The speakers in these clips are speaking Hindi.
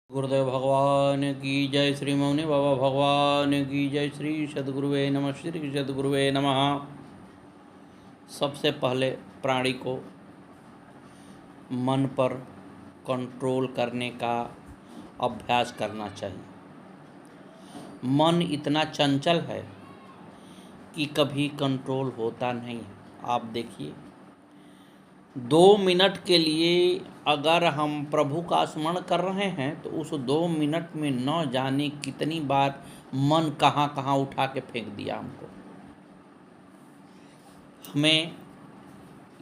गुरुदेव भगवान की जय, श्री मौनी बाबा भगवान की जय, श्री सद्गुरुवे नमः, श्री सद्गुरुवे नमः। सबसे पहले प्राणी को मन पर कंट्रोल करने का अभ्यास करना चाहिए। मन इतना चंचल है कि कभी कंट्रोल होता नहीं। आप देखिए, 2 मिनट के लिए अगर हम प्रभु का स्मरण कर रहे हैं तो उस 2 मिनट में न जाने कितनी बार मन कहाँ कहाँ उठा के फेंक दिया हमको। हमें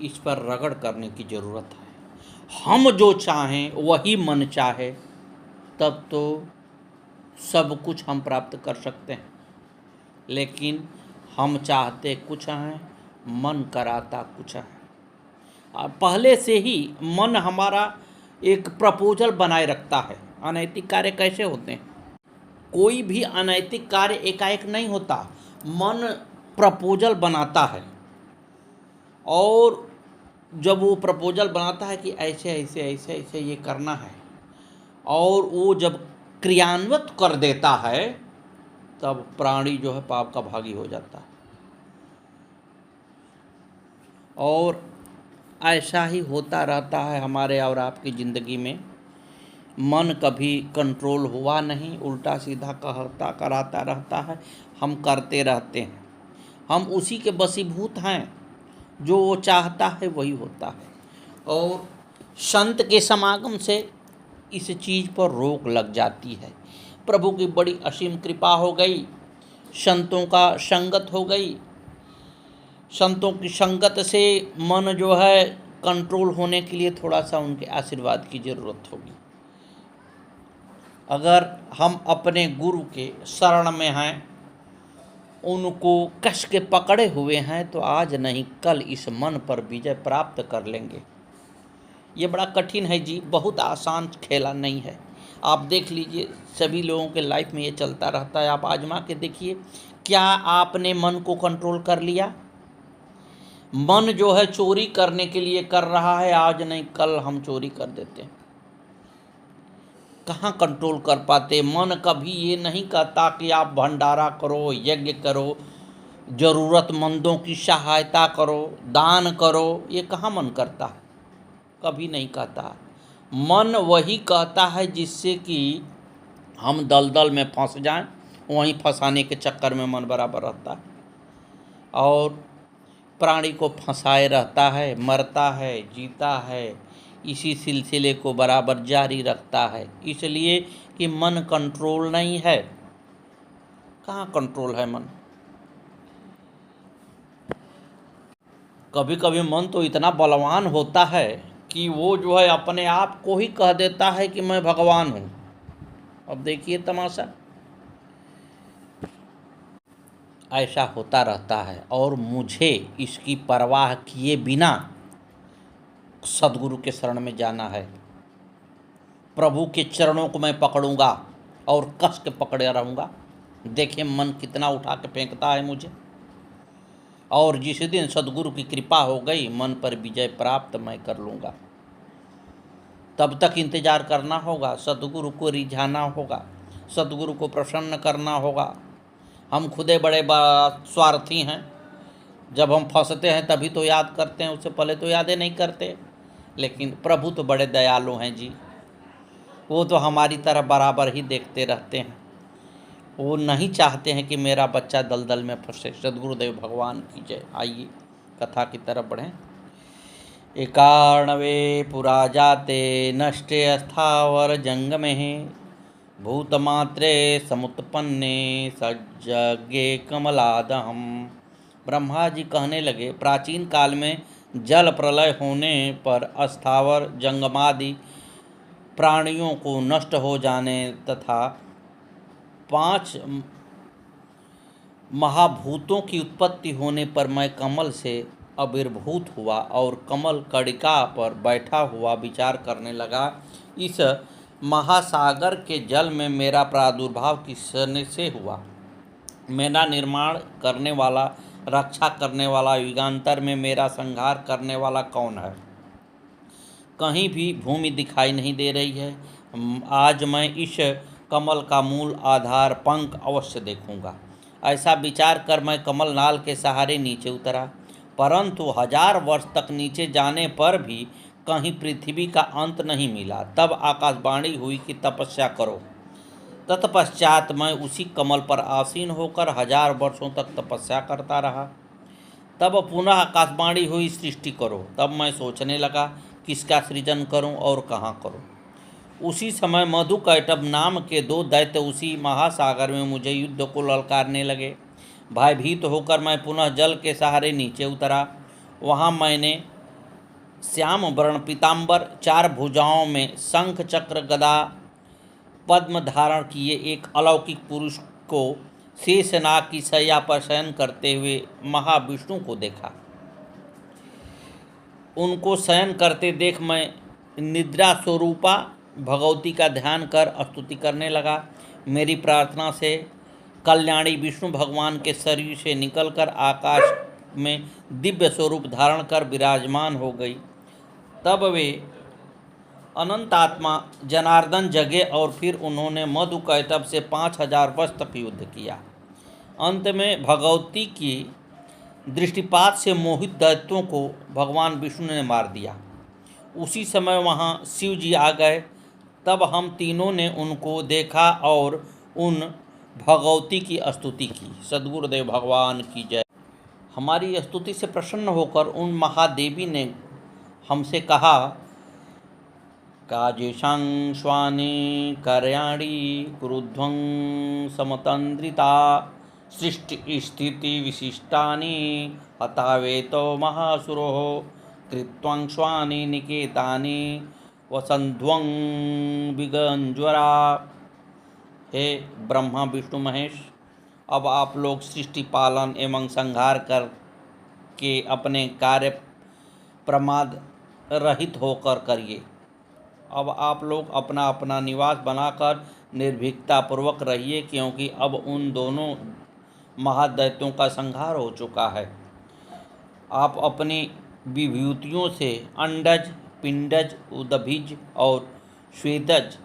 इस पर रगड़ करने की ज़रूरत है। हम जो चाहें वही मन चाहे, तब तो सब कुछ हम प्राप्त कर सकते हैं। लेकिन हम चाहते कुछ हैं, मन कराता कुछ है। पहले से ही मन हमारा एक प्रपोजल बनाए रखता है। अनैतिक कार्य कैसे होते हैं? कोई भी अनैतिक कार्य एकाएक नहीं होता। मन प्रपोजल बनाता है, और जब वो प्रपोजल बनाता है कि ऐसे ऐसे ऐसे ऐसे ये करना है, और वो जब क्रियान्वित कर देता है, तब प्राणी जो है पाप का भागी हो जाता है। और ऐसा ही होता रहता है हमारे और आपकी ज़िंदगी में। मन कभी कंट्रोल हुआ नहीं, उल्टा सीधा कहता कराता रहता है। हम करते रहते हैं, हम उसी के वशीभूत हैं। जो वो चाहता है वही होता है। और संत के समागम से इस चीज़ पर रोक लग जाती है। प्रभु की बड़ी असीम कृपा हो गई, संतों का संगत हो गई। संतों की संगत से मन जो है कंट्रोल होने के लिए थोड़ा सा उनके आशीर्वाद की ज़रूरत होगी। अगर हम अपने गुरु के शरण में हैं, उनको कस के पकड़े हुए हैं, तो आज नहीं कल इस मन पर विजय प्राप्त कर लेंगे। ये बड़ा कठिन है जी, बहुत आसान खेला नहीं है। आप देख लीजिए, सभी लोगों के लाइफ में ये चलता रहता है। आप आजमा के देखिए, क्या आपने मन को कंट्रोल कर लिया? मन जो है चोरी करने के लिए कर रहा है, आज नहीं कल हम चोरी कर देते हैं। कहाँ कंट्रोल कर पाते? मन कभी ये नहीं कहता कि आप भंडारा करो, यज्ञ करो, ज़रूरतमंदों की सहायता करो, दान करो। ये कहाँ मन करता है? कभी नहीं कहता। मन वही कहता है जिससे कि हम दलदल में फंस जाएं, वहीं फंसाने के चक्कर में मन बराबर रहता है, और प्राणी को फंसाए रहता है, मरता है, जीता है, इसी सिलसिले को बराबर जारी रखता है। इसलिए कि मन कंट्रोल नहीं है। कहाँ कंट्रोल है मन? कभी कभी मन तो इतना बलवान होता है कि वो जो है अपने आप को ही कह देता है कि मैं भगवान हूँ। अब देखिए तमाशा, ऐसा होता रहता है। और मुझे इसकी परवाह किए बिना सद्गुरु के शरण में जाना है। प्रभु के चरणों को मैं पकड़ूंगा और कस के पकड़े रहूँगा। देखिए मन कितना उठा के फेंकता है मुझे। और जिस दिन सद्गुरु की कृपा हो गई, मन पर विजय प्राप्त मैं कर लूँगा। तब तक इंतज़ार करना होगा, सद्गुरु को रिझाना होगा, सद्गुरु को प्रसन्न करना होगा। हम खुदे बड़े स्वार्थी हैं। जब हम फंसते हैं तभी तो याद करते हैं, उससे पहले तो यादें नहीं करते। लेकिन प्रभु तो बड़े दयालु हैं जी, वो तो हमारी तरह बराबर ही देखते रहते हैं। वो नहीं चाहते हैं कि मेरा बच्चा दलदल में फंसे। सद्गुरुदेव भगवान की जय। आइए कथा की तरफ बढ़ें। एकार्णवे पुरा जाते नष्टे अस्थावर जंगमे, भूतमात्रे समुत्पन्ने सज्जगे कमलादहम। ब्रह्मा जी कहने लगे, प्राचीन काल में जल प्रलय होने पर अस्थावर जंगमादि प्राणियों को नष्ट हो जाने तथा 5 महाभूतों की उत्पत्ति होने पर मैं कमल से आविर्भूत हुआ और कमल कड़िका पर बैठा हुआ विचार करने लगा। इस महासागर के जल में मेरा प्रादुर्भाव किसने से हुआ? मेरा निर्माण करने वाला, रक्षा करने वाला, युगांतर में मेरा संहार करने वाला कौन है? कहीं भी भूमि दिखाई नहीं दे रही है। आज मैं इस कमल का मूल आधार पंख अवश्य देखूंगा। ऐसा विचार कर मैं कमल नाल के सहारे नीचे उतरा, परंतु 1000 वर्ष तक नीचे जाने पर भी कहीं पृथ्वी का अंत नहीं मिला। तब आकाशवाणी हुई कि तपस्या करो। तत्पश्चात मैं उसी कमल पर आसीन होकर 1000 वर्षों तक तपस्या करता रहा। तब पुनः आकाशवाणी हुई, सृष्टि करो। तब मैं सोचने लगा, किसका सृजन करूं और कहाँ करूं। उसी समय मधुकैटभ नाम के 2 दैत्य उसी महासागर में मुझे युद्ध को ललकारने लगे। भयभीत होकर मैं पुनः जल के सहारे नीचे उतरा। वहाँ मैंने श्याम वर्ण पीताम्बर, 4 भुजाओं में शंख चक्र गदा पद्म धारण किए एक अलौकिक पुरुष को शेषनाग की शैया पर शयन करते हुए महाविष्णु को देखा। उनको शयन करते देख मैं निद्रा स्वरूपा भगवती का ध्यान कर स्तुति करने लगा। मेरी प्रार्थना से कल्याणी विष्णु भगवान के शरीर से निकलकर आकाश में दिव्य स्वरूप धारण कर विराजमान हो गई। तब वे अनंत आत्मा जनार्दन जगे और फिर उन्होंने मधुकैटभ से 5000 वर्ष तक युद्ध किया। अंत में भगवती की दृष्टिपात से मोहित दैत्यों को भगवान विष्णु ने मार दिया। उसी समय वहाँ शिव जी आ गए। तब हम तीनों ने उनको देखा और उन भगवती की स्तुति की। सद्गुरुदेव भगवान की जय। हमारी स्तुति से प्रसन्न होकर उन महादेवी ने हमसे कहा, काजेशां स्वानि कार्याणि कुरुध्वं समतंद्रिता सृष्टि स्थिति विशिष्टानि हतावेतो महासुरो कृत्वं स्वानि निकेतानि वसंध्वं विगंज्वरा। हे ब्रह्मा विष्णु महेश, अब आप लोग सृष्टि पालन एवं संहार कर के अपने कार्य प्रमाद रहित होकर करिए। अब आप लोग अपना अपना निवास बनाकर निर्भीकता पूर्वक रहिए, क्योंकि अब उन दोनों महादैत्यों का संहार हो चुका है। आप अपनी विभूतियों से अंडज, पिंडज, उदभिज और स्वेदज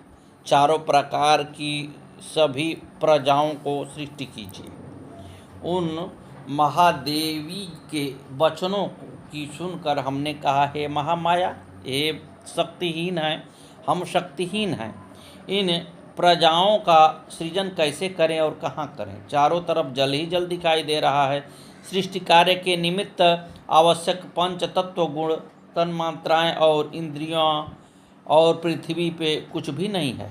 4 प्रकार की सभी प्रजाओं को सृष्टि कीजिए। उन महादेवी के वचनों की सुनकर हमने कहा, हे महामाया, हे शक्तिहीन है, हम शक्तिहीन हैं। इन प्रजाओं का सृजन कैसे करें और कहाँ करें? चारों तरफ जल ही जल दिखाई दे रहा है। सृष्टि कार्य के निमित्त आवश्यक 5 तत्व गुण, तन्मात्राएँ और इंद्रियाँ और पृथ्वी पे कुछ भी नहीं है।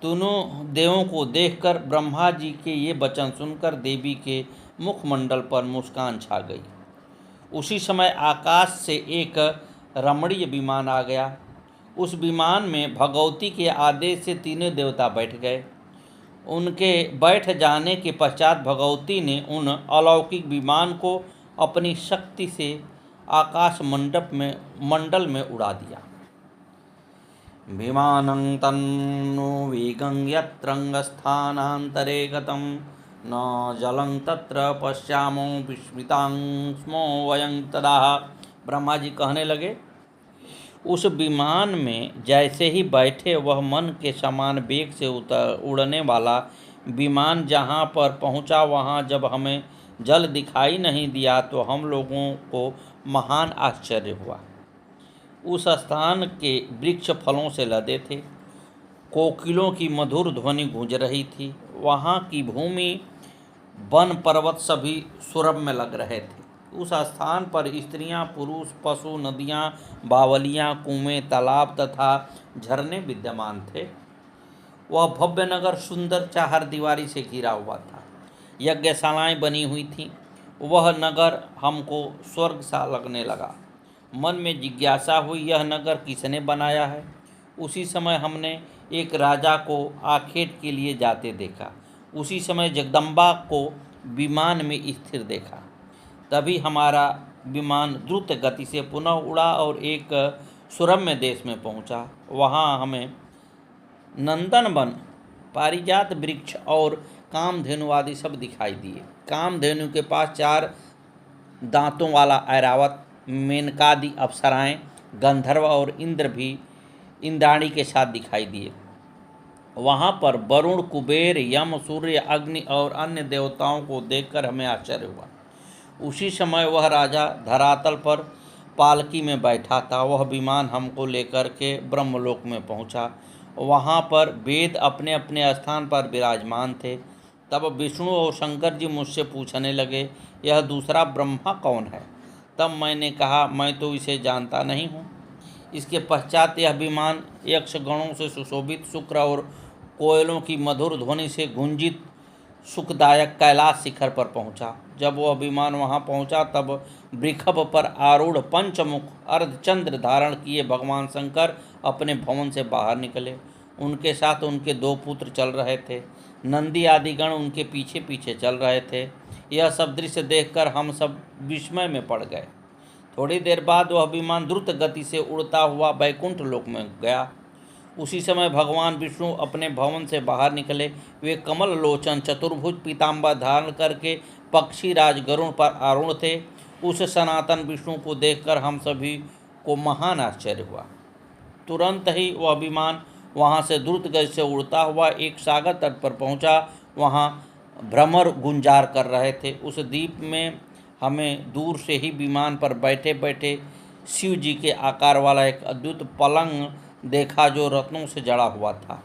दोनों देवों को देखकर ब्रह्मा जी के ये वचन सुनकर देवी के मुखमंडल पर मुस्कान छा गई। उसी समय आकाश से एक रमणीय विमान आ गया। उस विमान में भगवती के आदेश से तीनों देवता बैठ गए। उनके बैठ जाने के पश्चात भगवती ने उन अलौकिक विमान को अपनी शक्ति से आकाश मंडल में उड़ा दिया। विमानं तन्नु वेगं यत्रंगस्थानान्तरे गतं न जलं तत्र पश्यामो विस्मितां स्मो वयं तदा। ब्रह्मा जी कहने लगे, उस विमान में जैसे ही बैठे वह मन के समान वेग से उड़ने वाला विमान जहाँ पर पहुँचा, वहाँ जब हमें जल दिखाई नहीं दिया तो हम लोगों को महान आश्चर्य हुआ। उस स्थान के वृक्ष फलों से लदे थे। कोकिलों की मधुर ध्वनि गूंज रही थी। वहाँ की भूमि, वन, पर्वत सभी सुरभ में लग रहे थे। उस स्थान पर स्त्रियां, पुरुष, पशु, नदियां, बावलियां, कुएं, तालाब तथा झरने विद्यमान थे। वह भव्य नगर सुंदर चारदीवारी से घिरा हुआ था। यज्ञशालाएं बनी हुई थीं। वह नगर हमको स्वर्ग सा लगने लगा। मन में जिज्ञासा हुई, यह नगर किसने बनाया है? उसी समय हमने एक राजा को आखेट के लिए जाते देखा। उसी समय जगदम्बा को विमान में स्थिर देखा। तभी हमारा विमान द्रुत गति से पुनः उड़ा और एक सुरम्य देश में पहुंचा। वहां हमें नंदनवन, पारिजात वृक्ष और कामधेनु आदि सब दिखाई दिए। कामधेनु के पास 4 दांतों वाला ऐरावत, मेनकादि अप्सराएं, गंधर्व और इंद्र भी इंद्राणी के साथ दिखाई दिए। वहाँ पर वरुण, कुबेर, यम, सूर्य, अग्नि और अन्य देवताओं को देखकर हमें आश्चर्य हुआ। उसी समय वह राजा धरातल पर पालकी में बैठा था। वह विमान हमको लेकर के ब्रह्मलोक में पहुंचा। वहाँ पर वेद अपने अपने स्थान पर विराजमान थे। तब विष्णु और शंकर जी मुझसे पूछने लगे, यह दूसरा ब्रह्मा कौन है? तब मैंने कहा, मैं तो इसे जानता नहीं हूँ। इसके पश्चात यह विमान यक्षगणों से सुशोभित, शुक्र और कोयलों की मधुर ध्वनि से गुंजित सुखदायक कैलाश शिखर पर पहुंचा। जब वह विमान वहां पहुंचा तब वृषभ पर आरूढ़ पंचमुख अर्धचंद्र धारण किए भगवान शंकर अपने भवन से बाहर निकले। उनके साथ उनके 2 पुत्र चल रहे थे। नंदी आदि गण उनके पीछे पीछे चल रहे थे। यह सब दृश्य देखकर हम सब विस्मय में पड़ गए। थोड़ी देर बाद वह विमान द्रुत गति से उड़ता हुआ वैकुंठ लोक में गया। उसी समय भगवान विष्णु अपने भवन से बाहर निकले। वे कमल लोचन चतुर्भुज पीताम्बर धारण करके पक्षी राज गरुड़ पर आरूढ़ थे। उस सनातन विष्णु को देखकर हम सभी को महान आश्चर्य हुआ। तुरंत ही वह विमान वहाँ से द्रुत गति से उड़ता हुआ एक सागर तट पर पहुँचा। वहाँ भ्रमर गुंजार कर रहे थे। उस द्वीप में हमें दूर से ही विमान पर बैठे बैठे शिव जी के आकार वाला एक अद्भुत पलंग देखा जो रत्नों से जड़ा हुआ था।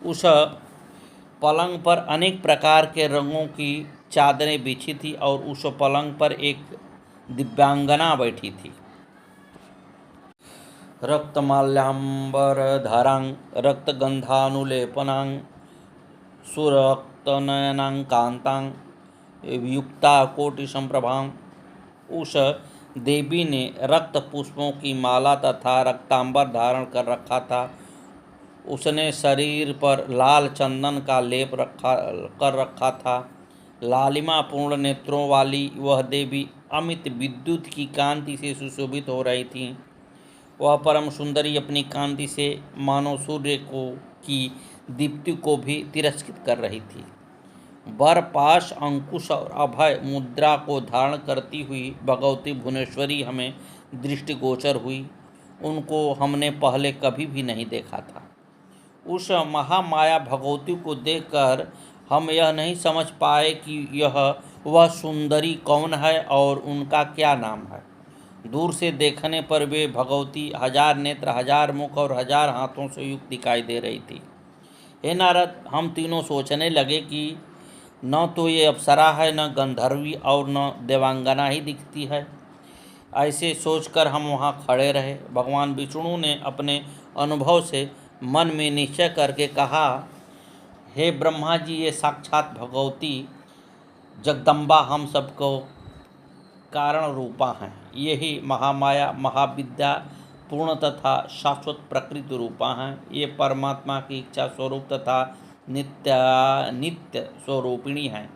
उस पलंग पर अनेक प्रकार के रंगों की चादरें बिछी थी और उस पलंग पर एक दिव्यांगना बैठी थी। रक्तमाल्याम्बरधरां रक्तगंधानुलेपनां सुरक्तनयनां कांतां युक्ता कोटिसंप्रभां। उस देवी ने रक्त पुष्पों की माला तथा रक्तांबर धारण कर रखा था। उसने शरीर पर लाल चंदन का लेप कर रखा था। लालिमा पूर्ण नेत्रों वाली वह देवी अमित विद्युत की कांति से सुशोभित हो रही थी। वह परम सुंदरी अपनी कांति से मानो सूर्य की दीप्ति को भी तिरस्कृत कर रही थी। वर, पाश, अंकुश और अभय मुद्रा को धारण करती हुई भगवती भुवनेश्वरी हमें दृष्टिगोचर हुई। उनको हमने पहले कभी भी नहीं देखा था। उस महामाया भगवती को देखकर हम यह नहीं समझ पाए कि वह सुंदरी कौन है और उनका क्या नाम है। दूर से देखने पर वे भगवती 1000 नेत्र, 1000 मुख और 1000 हाथों से युक्त दिखाई दे रही थी। हे नारद, हम तीनों सोचने लगे कि न तो ये अप्सरा है, न गंधर्वी और न देवांगना ही दिखती है। ऐसे सोचकर हम वहाँ खड़े रहे। भगवान विष्णु ने अपने अनुभव से मन में निश्चय करके कहा, हे ब्रह्मा जी, ये साक्षात भगवती जगदम्बा हम सबको कारण रूपा हैं। यही महामाया, महाविद्या, पूर्ण तथा शाश्वत प्रकृति रूपा हैं। ये परमात्मा की इच्छा स्वरूप तथा नित्य स्वरूपिणी हैं।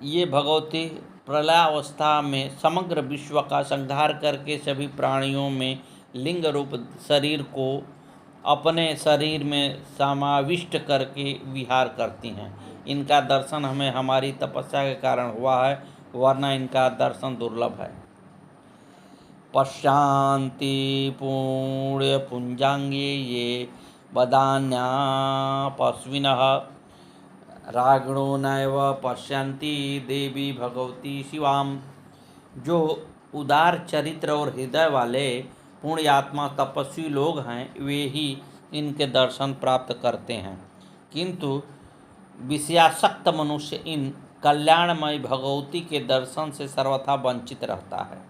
ये भगवती प्रलयावस्था में समग्र विश्व का संहार करके सभी प्राणियों में लिंग रूप शरीर को अपने शरीर में समाविष्ट करके विहार करती हैं। इनका दर्शन हमें हमारी तपस्या के कारण हुआ है, वरना इनका दर्शन दुर्लभ है। पश्यांति पुण्य पुंजांगे ये वदान्यापस्विनः रागिणो नैव पश्यन्ति देवी भगवती शिवाम। जो उदार चरित्र और हृदय वाले पुण्यात्मा तपस्वी लोग हैं, वे ही इनके दर्शन प्राप्त करते हैं, किंतु विषयासक्त मनुष्य इन कल्याणमयी भगवती के दर्शन से सर्वथा वंचित रहता है।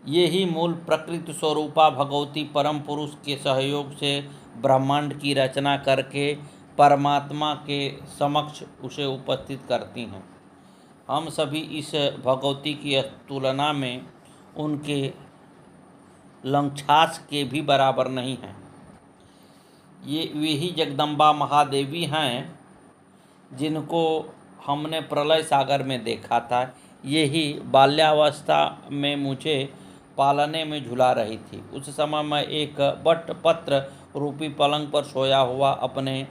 ये ही मूल प्रकृति स्वरूपा भगवती परम पुरुष के सहयोग से ब्रह्मांड की रचना करके परमात्मा के समक्ष उसे उपस्थित करती हैं। हम सभी इस भगवती की तुलना में उनके लंक्षास के भी बराबर नहीं हैं। ये वे ही जगदम्बा महादेवी हैं जिनको हमने प्रलय सागर में देखा था। यही बाल्यावस्था में मुझे पालने में झुला रही थी। उस समय मैं एक बट पत्र रूपी पलंग पर सोया हुआ अपने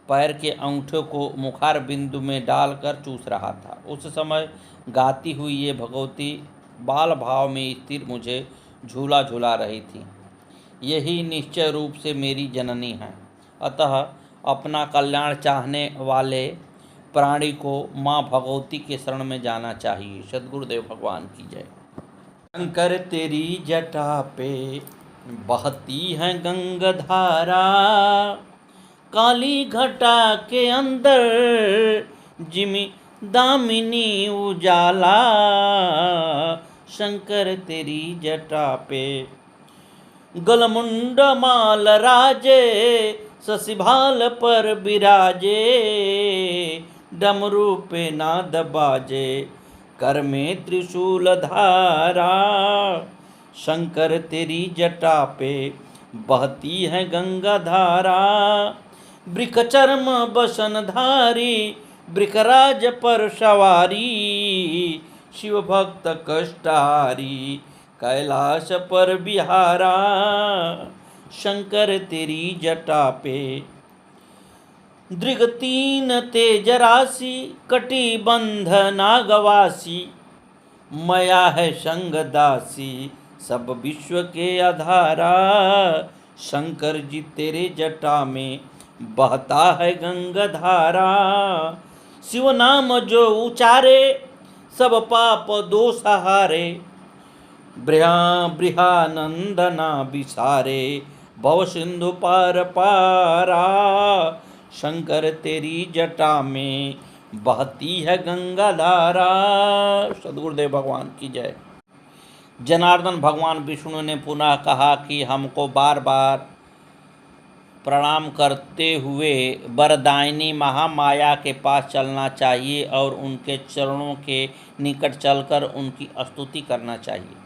पैर के अंगूठे को मुखार बिंदु में डालकर चूस रहा था। उस समय गाती हुई ये भगवती बाल भाव में स्थिर मुझे झूला झुला रही थी। यही निश्चय रूप से मेरी जननी है। अतः अपना कल्याण चाहने वाले प्राणी को माँ भगवती के शरण में जाना चाहिए। सद्गुरुदेव भगवान की जय। शंकर तेरी जटा पे बहती है गंगाधारा, काली घटा के अंदर जिमी दामिनी उजाला। शंकर तेरी जटा पे गलमुंड माल राजे, शशिभाल पर विराजे। डमरू पे नाद बाजे, कर में त्रिशूल धारा। शंकर तेरी जटा पे बहती है गंगा धारा, वृक चर्म बसन धारी, वृकराज पर सवारी। शिव भक्त कष्टहारी, कैलाश पर बिहारा। शंकर तेरी जटा पे दृग तीन तेज राशि, कटिबंध नागवासी। मया है संग दासी, सब विश्व के आधारा। शंकर जी तेरे जटा में बहता है गंगा धारा। शिव नाम जो उचारे, सब पाप दोष हारे। बृहानंदना विसारे, भव सिंधु पार पारा। शंकर तेरी जटा में बहती है गंगा धारा। सद्गुरुदेव भगवान की जय। जनार्दन भगवान विष्णु ने पुनः कहा कि हमको बार बार प्रणाम करते हुए वरदायिनी महामाया के पास चलना चाहिए और उनके चरणों के निकट चलकर उनकी स्तुति करना चाहिए।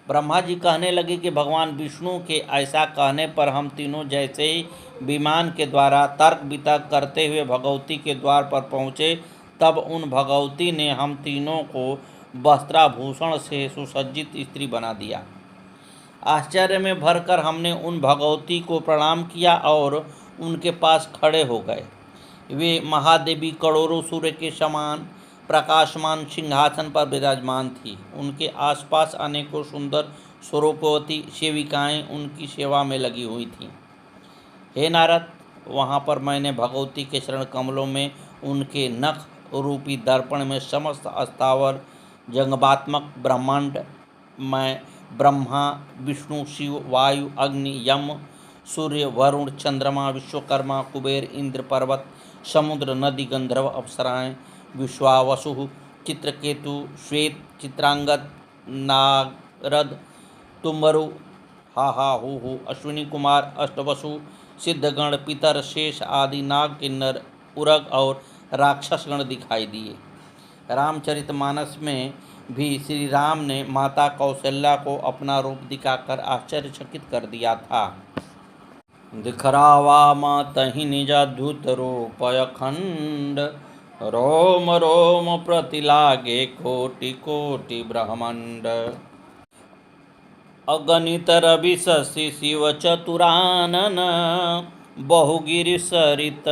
ब्रह्मा जी कहने लगे कि भगवान विष्णु के ऐसा कहने पर हम तीनों जैसे ही विमान के द्वारा तर्क वितर्क करते हुए भगवती के द्वार पर पहुँचे, तब उन भगवती ने हम तीनों को वस्त्राभूषण से सुसज्जित स्त्री बना दिया। आश्चर्य में भरकर हमने उन भगवती को प्रणाम किया और उनके पास खड़े हो गए। वे महादेवी करोड़ों सूर्य के समान प्रकाशमान सिंहासन पर विराजमान थी। उनके आसपास अनेकों सुंदर स्वरूपवती सेविकाएं उनकी सेवा में लगी हुई थीं। हे नारद, वहाँ पर मैंने भगवती के चरण कमलों में उनके नख रूपी दर्पण में समस्त स्थावर जंगमात्मक ब्रह्मांड में ब्रह्मा, विष्णु, शिव, वायु, अग्नि, यम, सूर्य, वरुण, चंद्रमा, विश्वकर्मा, कुबेर, इंद्र, पर्वत, समुद्र, नदी, गंधर्व, अप्सराएं, विश्वावसु, चित्रकेतु, श्वेत, चित्रांगद, नारद, तुम्बरु, हा हु, अश्विनी कुमार, अष्टवसु, सिद्धगण, पितर, शेष आदि नाग, किन्नर, उरग और राक्षसगण दिखाई दिए। रामचरितमानस में भी श्री राम ने माता कौशल्या को अपना रूप दिखाकर आश्चर्यचकित कर दिया था। दिखरावा मातहि निजाद्भुत रूप अखंड, रोम रोम प्रतिलागे कोटि कोटि ब्रह्मांड। अगणित रवि शशि शिव चतुरानन, बहुगिरि सरित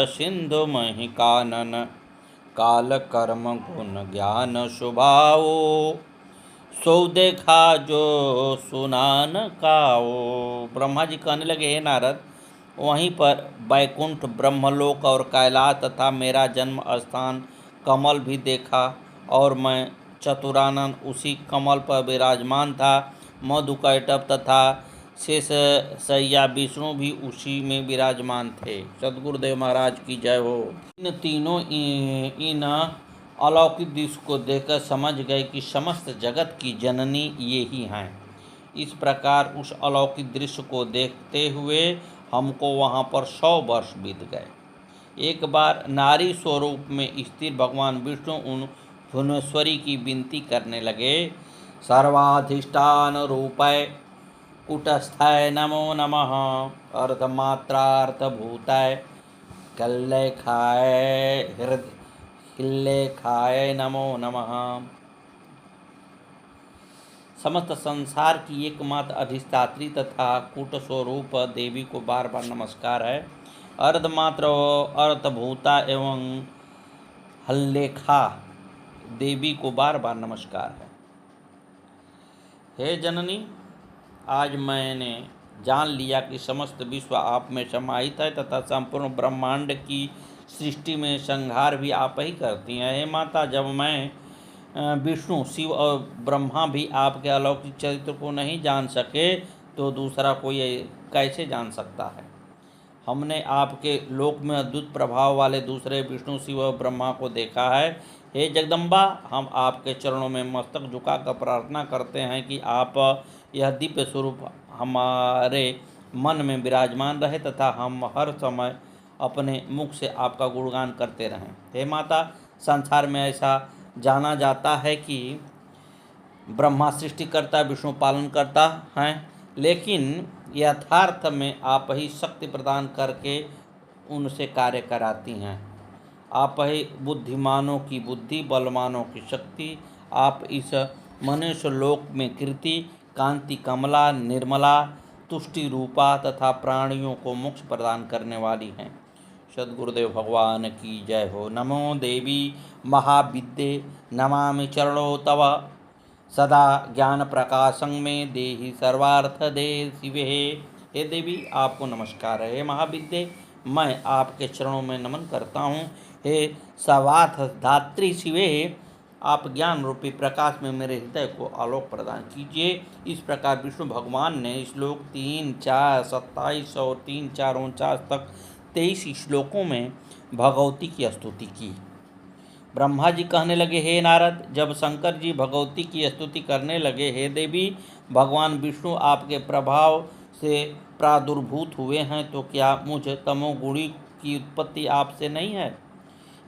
सिंधु महि कानन। काल कर्म गुण ज्ञान स्वभावो, सो देखा जो सुनान काओ। ब्रह्मा जी कहने लगे, हे नारद, वहीं पर बैकुंठ, ब्रह्मलोक और कैलाश तथा मेरा जन्म स्थान कमल भी देखा और मैं चतुरानन उसी कमल पर विराजमान था। मधुकैटभ तथा शेष सैया विष्णु भी उसी में विराजमान थे। सद्गुरुदेव महाराज की जय हो। इन तीनों इन अलौकिक दृश्य को देखकर समझ गए कि समस्त जगत की जननी ये ही हैं। इस प्रकार उस अलौकिक दृश्य को देखते हुए हमको वहाँ पर 100 वर्ष बीत गए। एक बार नारी स्वरूप में स्थिर भगवान विष्णु उन भुवनेश्वरी की विनती करने लगे, सर्वाधिष्ठान रूपाय कुटस्थाय नमो नमः, अर्धमात्रार्थभूताय हिल्लेखाय नमो नमः। समस्त संसार की एकमात्र अधिष्ठात्री तथा कूट स्वरूप देवी को बार बार नमस्कार है। अर्धमात्र अर्थभूता एवं हल्लेखा देवी को बार बार नमस्कार है। हे जननी, आज मैंने जान लिया कि समस्त विश्व आप में समाहित है तथा संपूर्ण ब्रह्मांड की सृष्टि में संहार भी आप ही करती हैं। हे माता, जब मैं विष्णु, शिव और ब्रह्मा भी आपके अलौकिक चरित्र को नहीं जान सके तो दूसरा कोई कैसे जान सकता है। हमने आपके लोक में अद्भुत प्रभाव वाले दूसरे विष्णु, शिव और ब्रह्मा को देखा है। हे जगदम्बा, हम आपके चरणों में मस्तक झुकाकर प्रार्थना करते हैं कि आप यह दिव्य स्वरूप हमारे मन में विराजमान रहे तथा हम हर समय अपने मुख से आपका गुणगान करते रहें। हे माता, संसार में ऐसा जाना जाता है कि ब्रह्मा सृष्टिकर्ता, विष्णु पालन करता हैं, लेकिन यथार्थ में आप ही शक्ति प्रदान करके उनसे कार्य कराती हैं। आप ही बुद्धिमानों की बुद्धि, बलवानों की शक्ति। आप इस मनुष्य लोक में कीर्ति, कांति, कमला, निर्मला, तुष्टि रूपा तथा प्राणियों को मोक्ष प्रदान करने वाली हैं। सद्गुरुदेव भगवान की जय हो। नमो देवी महाविद्ये, नमामि चरणों तव, सदा ज्ञान प्रकाशं में देहि सर्वार्थ दे शिवे। हे देवी, आपको नमस्कार है। हे महाविद्ये, मैं आपके चरणों में नमन करता हूँ। हे सवाथ धात्री शिवे, आप ज्ञान रूपी प्रकाश में मेरे हृदय को आलोक प्रदान कीजिए। इस प्रकार विष्णु भगवान ने श्लोक 3, 4, 27 और 3, 4, 49 तक 23 श्लोकों में भगवती की स्तुति की। ब्रह्मा जी कहने लगे, हे नारद, जब शंकर जी भगवती की स्तुति करने लगे, हे देवी, भगवान विष्णु आपके प्रभाव से प्रादुर्भूत हुए हैं, तो क्या मुझ तमोगुणी की उत्पत्ति आपसे नहीं है?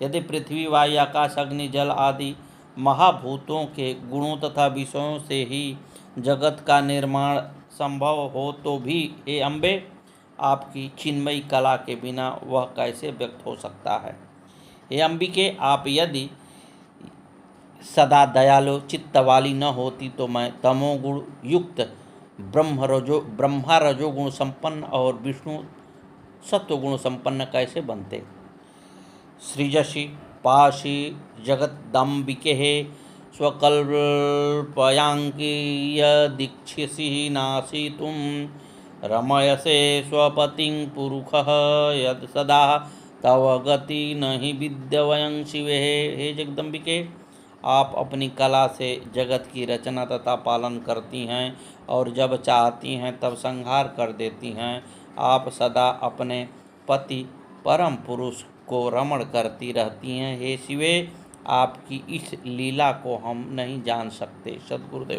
यदि पृथ्वी, वायु, आकाश, अग्नि, जल आदि महाभूतों के गुणों तथा विषयों से ही जगत का निर्माण संभव हो तो भी, हे अम्बे, आपकी चिन्मयी कला के बिना वह कैसे व्यक्त हो सकता है? हे अंबिके, आप यदि सदा दयालु चित्त वाली न होती तो मैं तमोगुण युक्त ब्रह्मा रजोगुण संपन्न और विष्णु सत्वगुण संपन्न कैसे बनते? सृजसि पाशि जगदम्बिके स्वकल्पयांकी यदीक्षसि नाशितुं रमयसे स्वपतिं पुरुषः यद सदा तव गति नहीं विद्यवयं शिवे। हे जगदम्बिके, आप अपनी कला से जगत की रचना तथा पालन करती हैं और जब चाहती हैं तब संहार कर देती हैं। आप सदा अपने पति परम पुरुष को रमण करती रहती हैं। हे शिवे, आपकी इस लीला को हम नहीं जान सकते। सद्गुरुदेव।